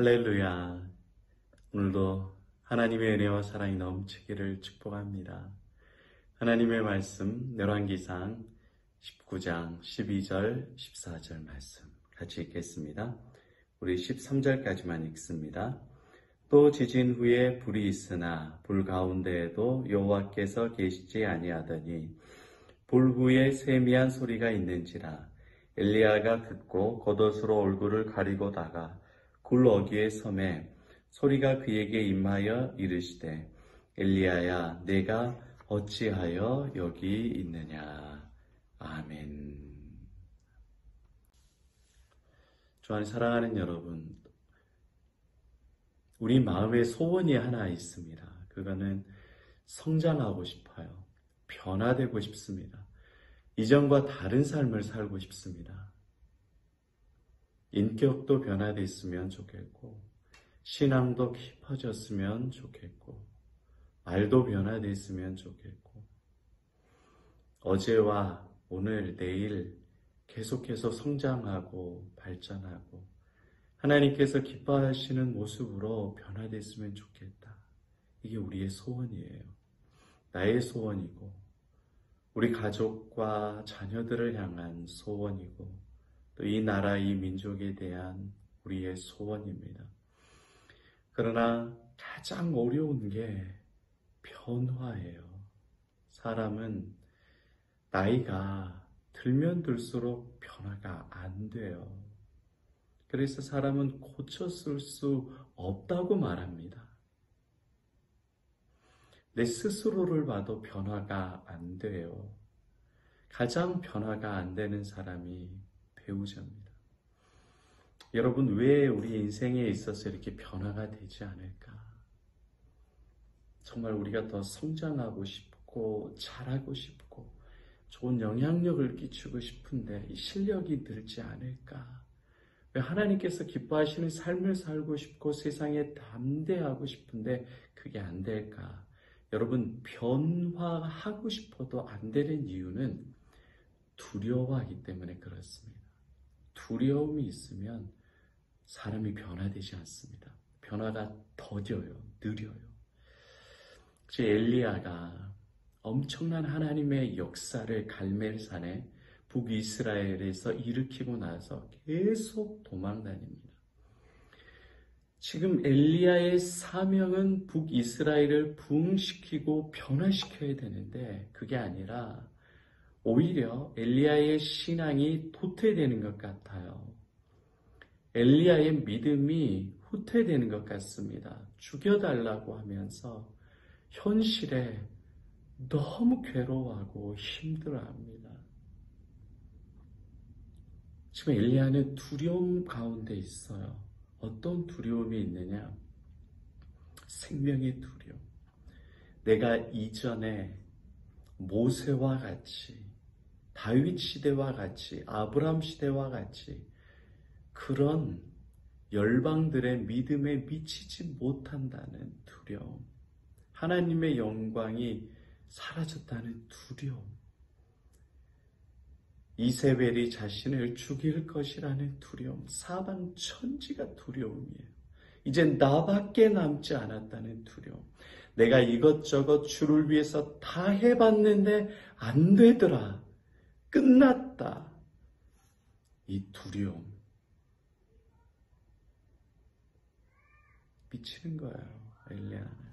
할렐루야. 오늘도 하나님의 은혜와 사랑이 넘치기를 축복합니다. 하나님의 말씀 열왕기상 19장 12절 14절 말씀 같이 읽겠습니다. 우리 13절까지만 읽습니다. 또 지진 후에 불이 있으나 불 가운데에도 여호와께서 계시지 아니하더니 불 후에 세미한 소리가 있는지라 엘리야가 듣고 겉옷으로 얼굴을 가리고다가 굴 어귀에 섬에 소리가 그에게 임하여 이르시되 엘리야야 내가 어찌하여 여기 있느냐. 아멘. 주 안에 사랑하는 여러분, 우리 마음에 소원이 하나 있습니다. 그거는 성장하고 싶어요. 변화되고 싶습니다. 이전과 다른 삶을 살고 싶습니다. 인격도 변화됐으면 좋겠고, 신앙도 깊어졌으면 좋겠고, 말도 변화됐으면 좋겠고, 어제와 오늘, 내일 계속해서 성장하고 발전하고 하나님께서 기뻐하시는 모습으로 변화됐으면 좋겠다. 이게 우리의 소원이에요. 나의 소원이고 우리 가족과 자녀들을 향한 소원이고 또 이 나라, 이 민족에 대한 우리의 소원입니다. 그러나 가장 어려운 게 변화예요. 사람은 나이가 들면 들수록 변화가 안 돼요. 그래서 사람은 고쳤을 수 없다고 말합니다. 내 스스로를 봐도 변화가 안 돼요. 가장 변화가 안 되는 사람이 배우자입니다. 여러분, 왜 우리 인생에 있어서 이렇게 변화가 되지 않을까? 정말 우리가 더 성장하고 싶고 잘하고 싶고 좋은 영향력을 끼치고 싶은데 이 실력이 늘지 않을까? 왜 하나님께서 기뻐하시는 삶을 살고 싶고 세상에 담대하고 싶은데 그게 안 될까? 여러분, 변화하고 싶어도 안 되는 이유는 두려워하기 때문에 그렇습니다. 두려움이 있으면 사람이 변화되지 않습니다. 변화가 더뎌요. 느려요. 엘리야가 엄청난 하나님의 역사를 갈멜산에 북이스라엘에서 일으키고 나서 계속 도망다닙니다. 지금 엘리야의 사명은 북이스라엘을 부흥시키고 변화시켜야 되는데 그게 아니라 오히려 엘리야의 신앙이 도태되는 것 같아요. 엘리야의 믿음이 후퇴되는 것 같습니다. 죽여달라고 하면서 현실에 너무 괴로워하고 힘들어합니다. 지금 엘리야는 두려움 가운데 있어요. 어떤 두려움이 있느냐? 생명의 두려움. 내가 이전에 모세와 같이, 다윗 시대와 같이, 아브라함 시대와 같이 그런 열방들의 믿음에 미치지 못한다는 두려움. 하나님의 영광이 사라졌다는 두려움. 이세벨이 자신을 죽일 것이라는 두려움. 사방 천지가 두려움이에요. 이제 나밖에 남지 않았다는 두려움. 내가 이것저것 주를 위해서 다 해봤는데 안 되더라. 끝났다. 이 두려움. 미치는 거예요. 엘리야는.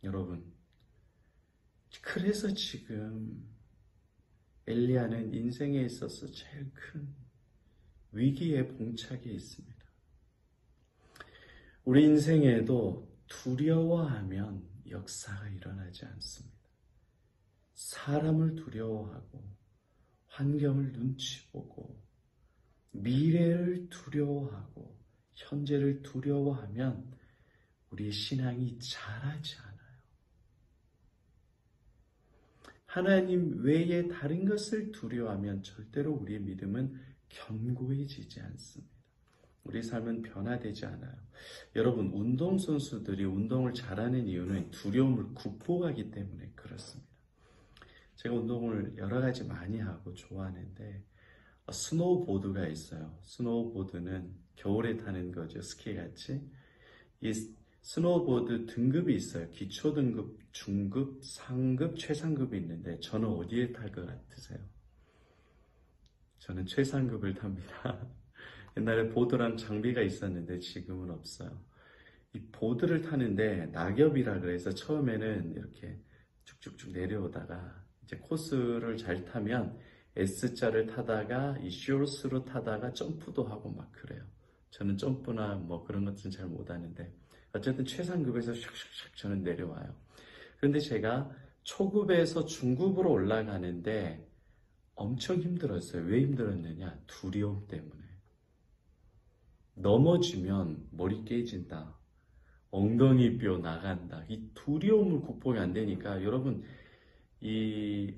여러분, 그래서 지금 엘리야는 인생에 있어서 제일 큰 위기에 봉착해 있습니다. 우리 인생에도 두려워하면 역사가 일어나지 않습니다. 사람을 두려워하고 환경을 눈치 보고 미래를 두려워하고 현재를 두려워하면 우리의 신앙이 자라지 않아요. 하나님 외에 다른 것을 두려워하면 절대로 우리의 믿음은 견고해지지 않습니다. 우리 삶은 변화되지 않아요. 여러분, 운동선수들이 운동을 잘하는 이유는 두려움을 극복하기 때문에 그렇습니다. 제가 운동을 여러 가지 많이 하고 좋아하는데 스노우보드가 있어요. 스노우보드는 겨울에 타는 거죠. 스키 같이. 이 스노우보드 등급이 있어요. 기초 등급, 중급, 상급, 최상급이 있는데 저는 어디에 탈 것 같으세요? 저는 최상급을 탑니다. 옛날에 보드랑 장비가 있었는데 지금은 없어요. 이 보드를 타는데 낙엽이라 그래서 처음에는 이렇게 쭉쭉쭉 내려오다가 이제 코스를 잘 타면 S자를 타다가 이 쇼스로 타다가 점프도 하고 막 그래요. 저는 점프나 뭐 그런 것들은 잘 못하는데 어쨌든 최상급에서 샥샥샥 저는 내려와요. 그런데 제가 초급에서 중급으로 올라가는데 엄청 힘들었어요. 왜 힘들었느냐? 두려움 때문에. 넘어지면 머리 깨진다. 엉덩이 뼈 나간다. 이 두려움을 극복이 안 되니까 여러분 이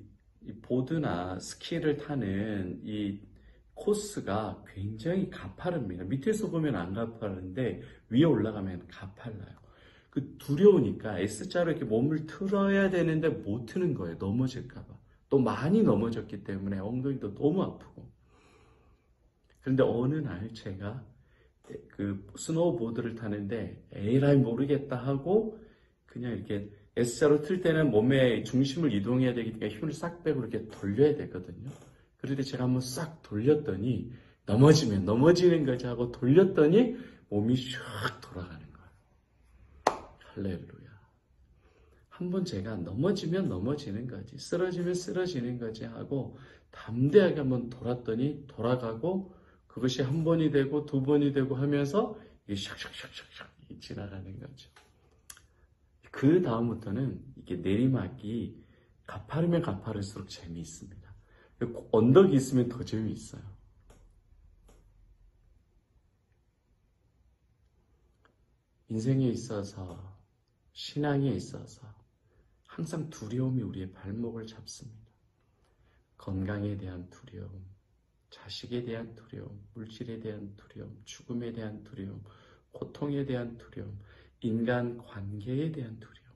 보드나 스키를 타는 이 코스가 굉장히 가파릅니다. 밑에서 보면 안 가파른데 위에 올라가면 가팔라요. 그 두려우니까 S자로 이렇게 몸을 틀어야 되는데 못 트는 거예요. 넘어질까봐. 또 많이 넘어졌기 때문에 엉덩이도 너무 아프고. 그런데 어느 날 제가 그 스노우보드를 타는데 에라이 모르겠다 하고 그냥 이렇게 S자로 틀 때는 몸의 중심을 이동해야 되기 때문에 힘을 싹 빼고 이렇게 돌려야 되거든요. 그런데 제가 한번 싹 돌렸더니 넘어지면 넘어지는 거지 하고 돌렸더니 몸이 슉 돌아가는 거예요. 할렐루야. 한번 제가 넘어지면 넘어지는 거지, 쓰러지면 쓰러지는 거지 하고 담대하게 한번 돌았더니 돌아가고 그것이 한 번이 되고 두 번이 되고 하면서 이게 샥샥샥샥샥 지나가는 거죠. 그 다음부터는 이게 내리막이 가파르면 가파를수록 재미있습니다. 언덕이 있으면 더 재미있어요. 인생에 있어서, 신앙에 있어서 항상 두려움이 우리의 발목을 잡습니다. 건강에 대한 두려움, 자식에 대한 두려움, 물질에 대한 두려움, 죽음에 대한 두려움, 고통에 대한 두려움, 인간 관계에 대한 두려움.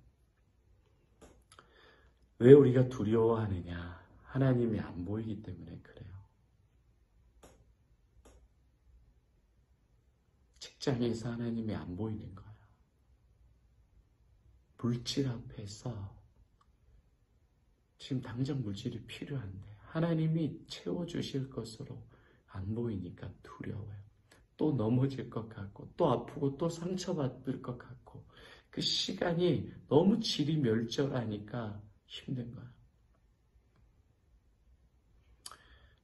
왜 우리가 두려워하느냐? 하나님이 안 보이기 때문에 그래요. 직장에서 하나님이 안 보이는 거예요. 물질 앞에서 지금 당장 물질이 필요한데 하나님이 채워주실 것으로 안 보이니까 두려워요. 또 넘어질 것 같고 또 아프고 또 상처받을 것 같고 그 시간이 너무 질이 멸절하니까 힘든 거예요.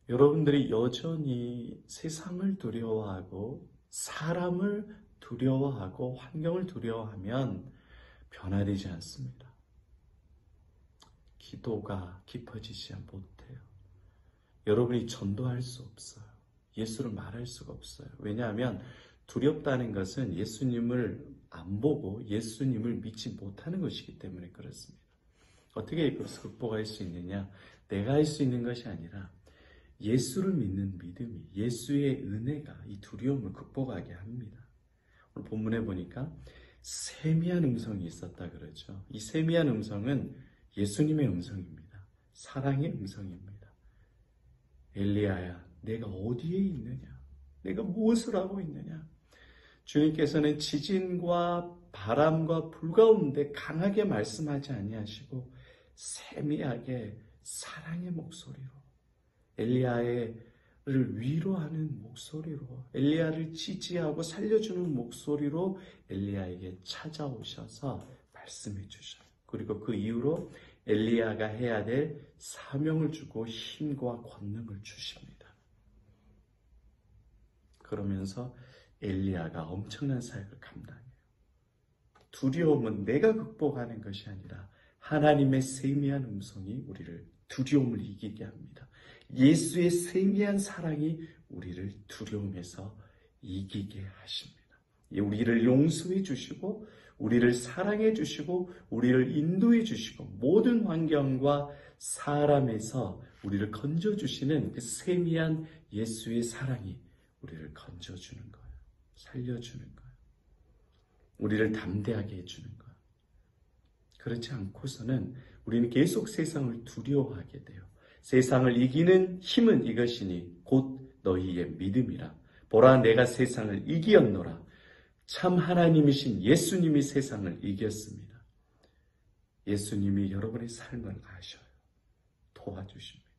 여러분들이 여전히 세상을 두려워하고 사람을 두려워하고 환경을 두려워하면 변화되지 않습니다. 기도가 깊어지지 못해요. 여러분이 전도할 수 없어요. 예수를 말할 수가 없어요. 왜냐하면 두렵다는 것은 예수님을 안 보고 예수님을 믿지 못하는 것이기 때문에 그렇습니다. 어떻게 이것을 극복할 수 있느냐? 내가 할 수 있는 것이 아니라 예수를 믿는 믿음이, 예수의 은혜가 이 두려움을 극복하게 합니다. 오늘 본문에 보니까 세미한 음성이 있었다 그러죠. 이 세미한 음성은 예수님의 음성입니다. 사랑의 음성입니다. 엘리야야, 내가 어디에 있느냐? 내가 무엇을 하고 있느냐? 주님께서는 지진과 바람과 불 가운데 강하게 말씀하지 아니하시고 세미하게 사랑의 목소리로 엘리야를 위로하는 목소리로 엘리야를 지지하고 살려주는 목소리로 엘리야에게 찾아오셔서 말씀해 주셔요. 그리고 그 이후로 엘리야가 해야 될 사명을 주고 힘과 권능을 주십니다. 그러면서 엘리야가 엄청난 사역을 감당해요. 두려움은 내가 극복하는 것이 아니라 하나님의 세미한 음성이 우리를 두려움을 이기게 합니다. 예수의 세미한 사랑이 우리를 두려움에서 이기게 하십니다. 우리를 용서해 주시고 우리를 사랑해 주시고 우리를 인도해 주시고 모든 환경과 사람에서 우리를 건져주시는 그 세미한 예수의 사랑이 우리를 건져주는 거예요. 살려주는 거예요. 우리를 담대하게 해주는 거예요. 그렇지 않고서는 우리는 계속 세상을 두려워하게 돼요. 세상을 이기는 힘은 이것이니 곧 너희의 믿음이라. 보라, 내가 세상을 이기었노라. 참 하나님이신 예수님이 세상을 이겼습니다. 예수님이 여러분의 삶을 아셔요. 도와주십니다.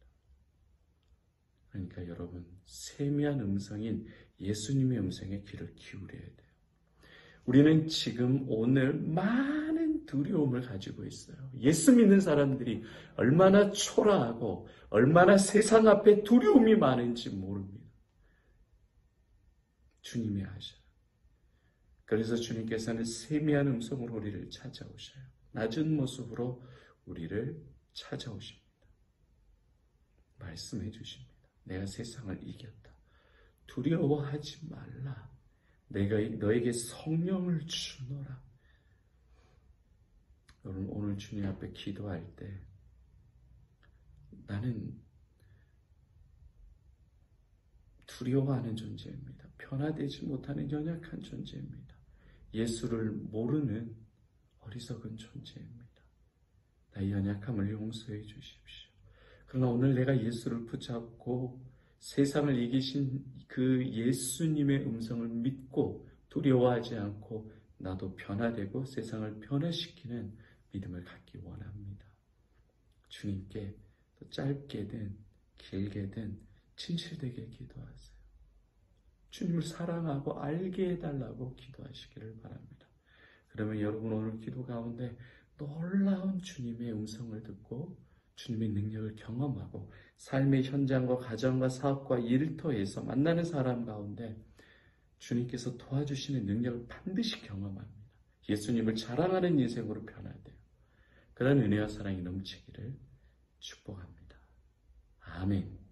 그러니까 여러분, 세미한 음성인 예수님의 음성에 귀를 기울여야 돼요. 우리는 지금 오늘 많은 두려움을 가지고 있어요. 예수 믿는 사람들이 얼마나 초라하고 얼마나 세상 앞에 두려움이 많은지 모릅니다. 주님이 아셔요. 그래서 주님께서는 세미한 음성으로 우리를 찾아오셔요. 낮은 모습으로 우리를 찾아오십니다. 말씀해 주십니다. 내가 세상을 이겼다. 두려워하지 말라. 내가 너에게 성령을 주노라. 여러분, 오늘 주님 앞에 기도할 때 나는 두려워하는 존재입니다. 변화되지 못하는 연약한 존재입니다. 예수를 모르는 어리석은 존재입니다. 나의 연약함을 용서해 주십시오. 그러나 오늘 내가 예수를 붙잡고 세상을 이기신 그 예수님의 음성을 믿고 두려워하지 않고 나도 변화되고 세상을 변화시키는 믿음을 갖기 원합니다. 주님께 또 짧게든 길게든 진실되게 기도하세요. 주님을 사랑하고 알게 해달라고 기도하시기를 바랍니다. 그러면 여러분 오늘 기도 가운데 놀라운 주님의 음성을 듣고 주님의 능력을 경험하고 삶의 현장과 가정과 사업과 일터에서 만나는 사람 가운데 주님께서 도와주시는 능력을 반드시 경험합니다. 예수님을 자랑하는 인생으로 변화돼요. 그런 은혜와 사랑이 넘치기를 축복합니다. 아멘.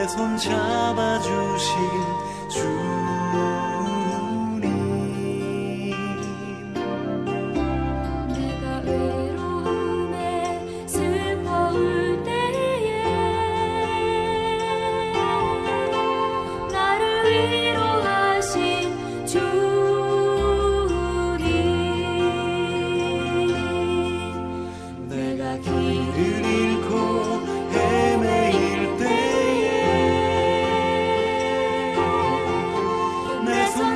손 잡아주신 주님, 내가 외로움에 슬퍼울 때에 나를 위로하신 주님, 내가 길을 잃고 헤매일 때에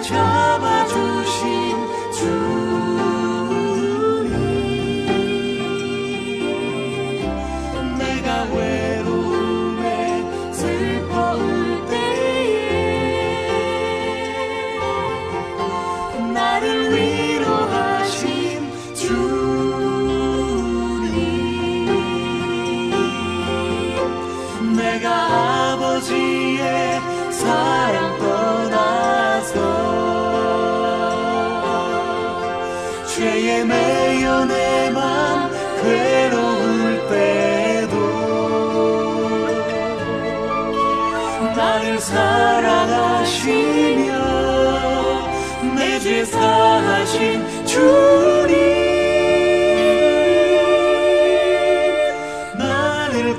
잡아주신 주님, 내가 외로움에 슬퍼울 때에 나를 위로하신 주님, 내가 아버지의 사랑 떠나서 죄에 매여 내 맘 괴로울 때도 나를 사랑하시며 내 죄 사하신 주님, 나를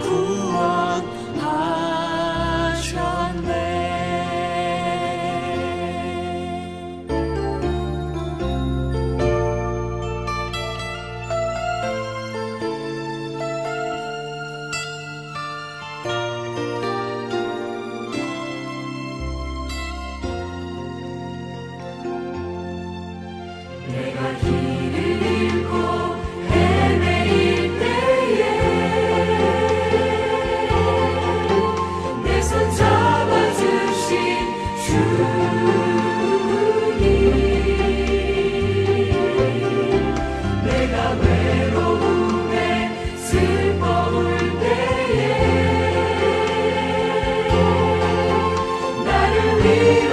구원하셨네. 내가 길을 잃고 헤매일 때에 내 손 잡아주신 주님, 내가 외로움에 슬퍼울 때에 나를 위해